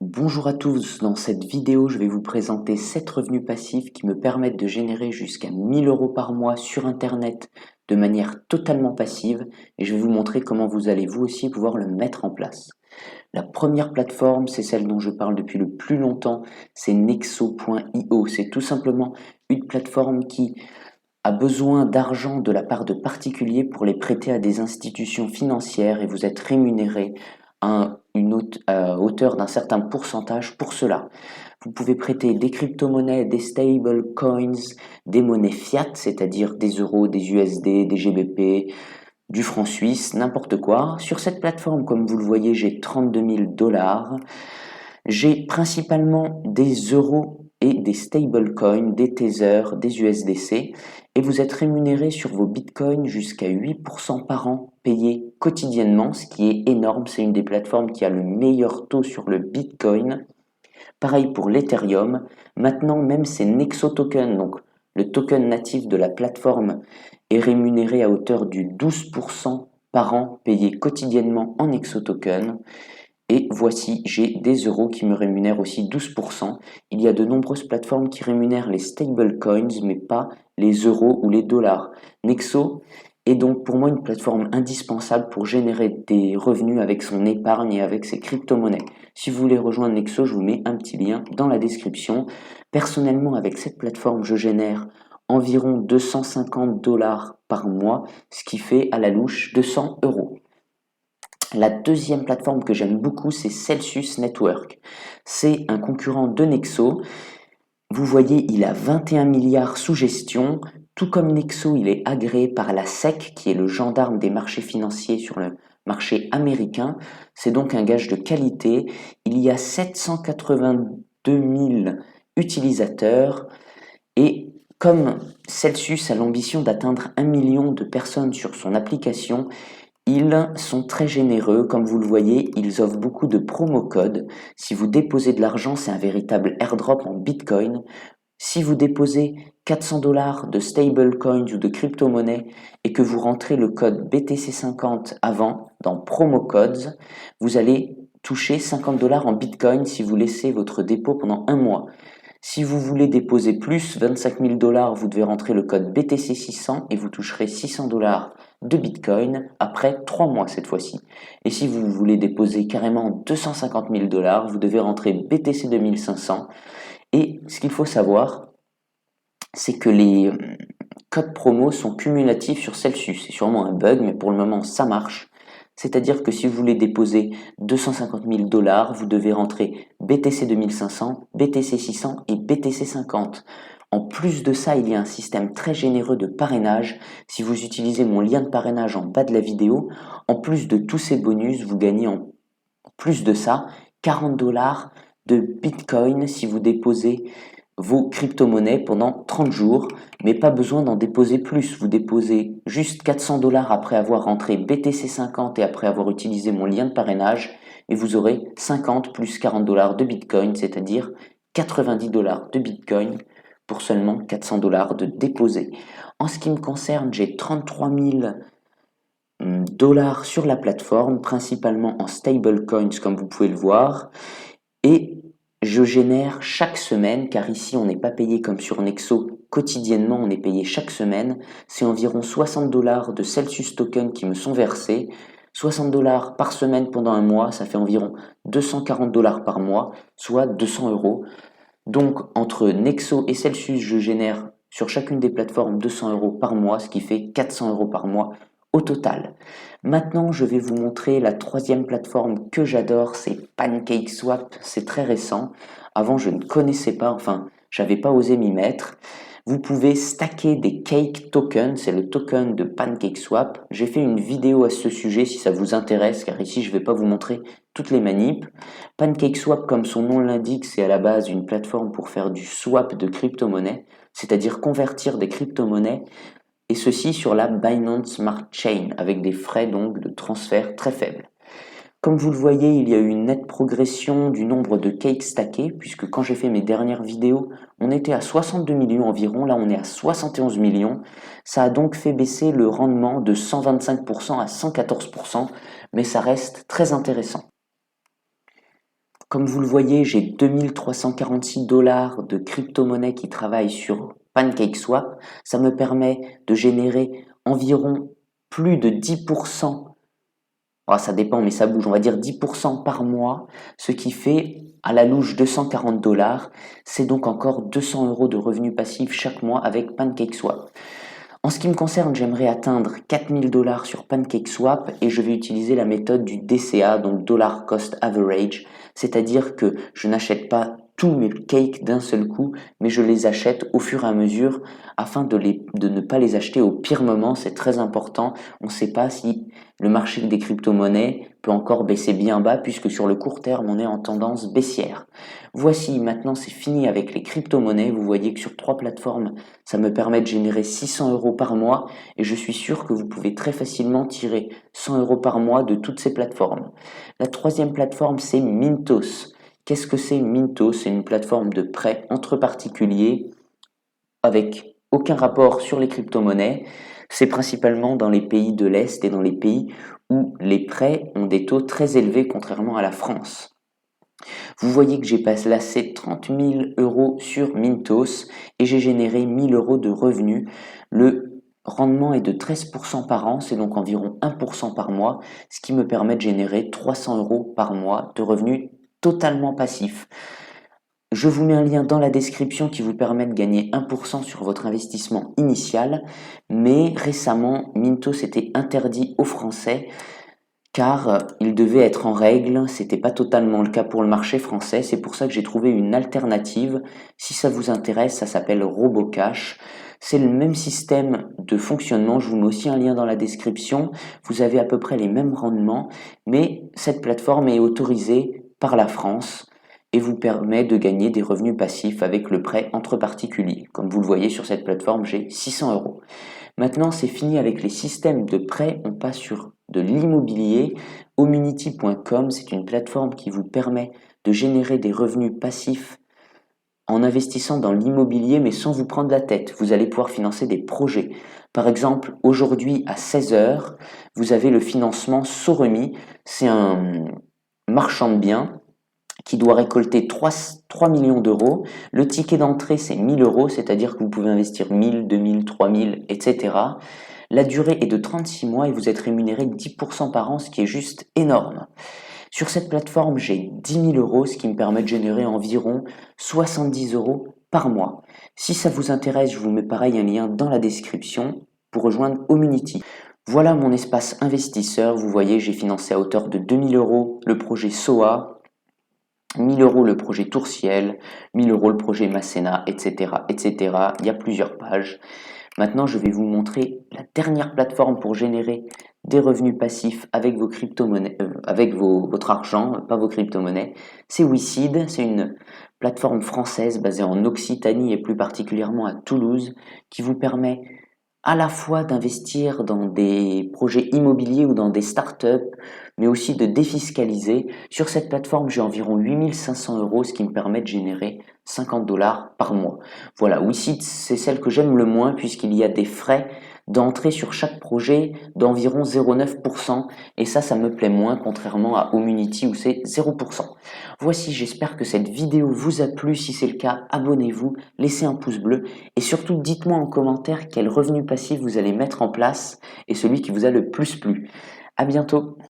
Bonjour à tous, dans cette vidéo je vais vous présenter 7 revenus passifs qui me permettent de générer jusqu'à 1000 euros par mois sur internet de manière totalement passive et je vais vous montrer comment vous allez vous aussi pouvoir le mettre en place. La première plateforme, c'est celle dont je parle depuis le plus longtemps, c'est Nexo.io. C'est tout simplement une plateforme qui a besoin d'argent de la part de particuliers pour les prêter à des institutions financières et vous êtes rémunéré à hauteur d'un certain pourcentage pour cela. Vous pouvez prêter des crypto-monnaies, des stable coins, des monnaies fiat, c'est-à-dire des euros, des USD, des GBP, du franc suisse, n'importe quoi. Sur cette plateforme, comme vous le voyez, j'ai 32 000 dollars. J'ai principalement des euros et des stablecoins, des Tether, des USDC, et vous êtes rémunéré sur vos bitcoins jusqu'à 8% par an payés quotidiennement, ce qui est énorme. C'est une des plateformes qui a le meilleur taux sur le bitcoin. Pareil pour l'Ethereum. Maintenant, même ces Nexo tokens, donc le token natif de la plateforme, est rémunéré à hauteur du 12% par an payé quotidiennement en Nexo token. Et voici, j'ai des euros qui me rémunèrent aussi 12%. Il y a de nombreuses plateformes qui rémunèrent les stablecoins, mais pas les euros ou les dollars. Nexo est donc pour moi une plateforme indispensable pour générer des revenus avec son épargne et avec ses crypto-monnaies. Si vous voulez rejoindre Nexo, je vous mets un petit lien dans la description. Personnellement, avec cette plateforme, je génère environ 250 dollars par mois, ce qui fait à la louche 200 euros. La deuxième plateforme que j'aime beaucoup, c'est Celsius Network. C'est un concurrent de Nexo. Vous voyez, il a 21 milliards sous gestion. Tout comme Nexo, il est agréé par la SEC, qui est le gendarme des marchés financiers sur le marché américain. C'est donc un gage de qualité. Il y a 782 000 utilisateurs et comme Celsius a l'ambition d'atteindre 1 million de personnes sur son application, ils sont très généreux, comme vous le voyez, ils offrent beaucoup de promo codes. Si vous déposez de l'argent, c'est un véritable airdrop en Bitcoin. Si vous déposez 400 dollars de stablecoins ou de crypto-monnaie et que vous rentrez le code BTC50 avant, dans promo codes, vous allez toucher 50 dollars en Bitcoin si vous laissez votre dépôt pendant un mois. Si vous voulez déposer plus, 25 000 dollars, vous devez rentrer le code BTC600 et vous toucherez 600 dollars de Bitcoin après 3 mois cette fois-ci. Et si vous voulez déposer carrément 250 000 dollars, vous devez rentrer BTC 2500. Et ce qu'il faut savoir, c'est que les codes promo sont cumulatifs sur Celsius. C'est sûrement un bug, mais pour le moment ça marche. C'est-à-dire que si vous voulez déposer 250 000 dollars, vous devez rentrer BTC 2500, BTC 600 et BTC 50. En plus de ça, il y a un système très généreux de parrainage. Si vous utilisez mon lien de parrainage en bas de la vidéo, en plus de tous ces bonus, vous gagnez en plus de ça 40 dollars de Bitcoin si vous déposez vos crypto-monnaies pendant 30 jours, mais pas besoin d'en déposer plus. Vous déposez juste 400 dollars après avoir rentré BTC 50 et après avoir utilisé mon lien de parrainage, et vous aurez 50 plus 40 dollars de Bitcoin, c'est-à-dire 90 dollars de Bitcoin pour seulement 400 dollars de déposé. En ce qui me concerne, j'ai 33 000 dollars sur la plateforme, principalement en stablecoins comme vous pouvez le voir, et je génère chaque semaine, car ici on n'est pas payé comme sur Nexo quotidiennement, on est payé chaque semaine, c'est environ 60 dollars de Celsius token qui me sont versés, 60 dollars par semaine pendant un mois, ça fait environ 240 dollars par mois, soit 200 euros. Donc entre Nexo et Celsius, je génère sur chacune des plateformes 200 euros par mois, ce qui fait 400 euros par mois au total. Maintenant, je vais vous montrer la troisième plateforme que j'adore, c'est PancakeSwap. C'est très récent. Avant, je ne connaissais pas, enfin, j'avais pas osé m'y mettre. Vous pouvez stacker des cake tokens, c'est le token de PancakeSwap. J'ai fait une vidéo à ce sujet si ça vous intéresse, car ici je ne vais pas vous montrer toutes les manips. PancakeSwap, comme son nom l'indique, c'est à la base une plateforme pour faire du swap de crypto-monnaies, c'est-à-dire convertir des crypto-monnaies, et ceci sur la Binance Smart Chain, avec des frais donc de transfert très faibles. Comme vous le voyez, il y a eu une nette progression du nombre de cakes stackés, puisque quand j'ai fait mes dernières vidéos, on était à 62 millions environ, là on est à 71 millions. Ça a donc fait baisser le rendement de 125% à 114%, mais ça reste très intéressant. Comme vous le voyez, j'ai 2346 $ de crypto-monnaie qui travaillent sur PancakeSwap. Ça me permet de générer environ plus de 10%. Ça dépend, mais ça bouge. On va dire 10% par mois, ce qui fait à la louche 240 $. C'est donc encore 200 € de revenus passifs chaque mois avec PancakeSwap. En ce qui me concerne, j'aimerais atteindre 4000 $ sur PancakeSwap et je vais utiliser la méthode du DCA, donc Dollar Cost Average, c'est-à-dire que je n'achète pas tous mes cakes d'un seul coup, mais je les achète au fur et à mesure afin de ne pas les acheter au pire moment. C'est très important. On ne sait pas si le marché des crypto-monnaies peut encore baisser bien bas puisque sur le court terme, on est en tendance baissière. Voici, maintenant c'est fini avec les crypto-monnaies. Vous voyez que sur 3 plateformes, ça me permet de générer 600 € par mois et je suis sûr que vous pouvez très facilement tirer 100 € par mois de toutes ces plateformes. La troisième plateforme, c'est Mintos. Qu'est-ce que c'est Mintos? C'est une plateforme de prêt entre particuliers avec aucun rapport sur les crypto-monnaies. C'est principalement dans les pays de l'Est et dans les pays où les prêts ont des taux très élevés contrairement à la France. Vous voyez que j'ai placé 30 000 € sur Mintos et j'ai généré 1000 € de revenus. Le rendement est de 13% par an, c'est donc environ 1% par mois, ce qui me permet de générer 300 € par mois de revenus totalement passifs. Je vous mets un lien dans la description qui vous permet de gagner 1% sur votre investissement initial, mais récemment, Mintos était interdit aux Français car il devait être en règle, c'était pas totalement le cas pour le marché français, c'est pour ça que j'ai trouvé une alternative. Si ça vous intéresse, ça s'appelle RoboCash. C'est le même système de fonctionnement, je vous mets aussi un lien dans la description. Vous avez à peu près les mêmes rendements, mais cette plateforme est autorisée par la France et vous permet de gagner des revenus passifs avec le prêt entre particuliers. Comme vous le voyez sur cette plateforme, j'ai 600 €. Maintenant, c'est fini avec les systèmes de prêt, on passe sur de l'immobilier. Homunity.com, c'est une plateforme qui vous permet de générer des revenus passifs en investissant dans l'immobilier mais sans vous prendre la tête. Vous allez pouvoir financer des projets. Par exemple, aujourd'hui à 16 h, vous avez le financement Soremi, c'est un marchand de biens qui doit récolter 3 millions d'euros. Le ticket d'entrée, c'est 1000 €, c'est-à-dire que vous pouvez investir 1000, 2000, 3000, etc. La durée est de 36 mois et vous êtes rémunéré 10% par an, ce qui est juste énorme. Sur cette plateforme, j'ai 10 000 €, ce qui me permet de générer environ 70 € par mois. Si ça vous intéresse, je vous mets pareil un lien dans la description pour rejoindre Homunity. Voilà mon espace investisseur. Vous voyez, j'ai financé à hauteur de 2000 € le projet SOA, 1000 € le projet Tourciel, 1000 € le projet Masséna, etc., etc. Il y a plusieurs pages. Maintenant, je vais vous montrer la dernière plateforme pour générer des revenus passifs avec vos crypto-monnaies, avec votre argent, pas vos crypto-monnaies. C'est WeSeed, c'est une plateforme française basée en Occitanie et plus particulièrement à Toulouse, qui vous permet à la fois d'investir dans des projets immobiliers ou dans des startups, mais aussi de défiscaliser. Sur cette plateforme, j'ai environ 8500 €, ce qui me permet de générer 50 $ par mois. Voilà, WeSeed, c'est celle que j'aime le moins puisqu'il y a des frais d'entrée sur chaque projet d'environ 0,9% et ça me plaît moins contrairement à Homunity où c'est 0%. Voici, j'espère que cette vidéo vous a plu. Si c'est le cas, abonnez-vous, laissez un pouce bleu et surtout dites-moi en commentaire quel revenu passif vous allez mettre en place et celui qui vous a le plus plu. À bientôt.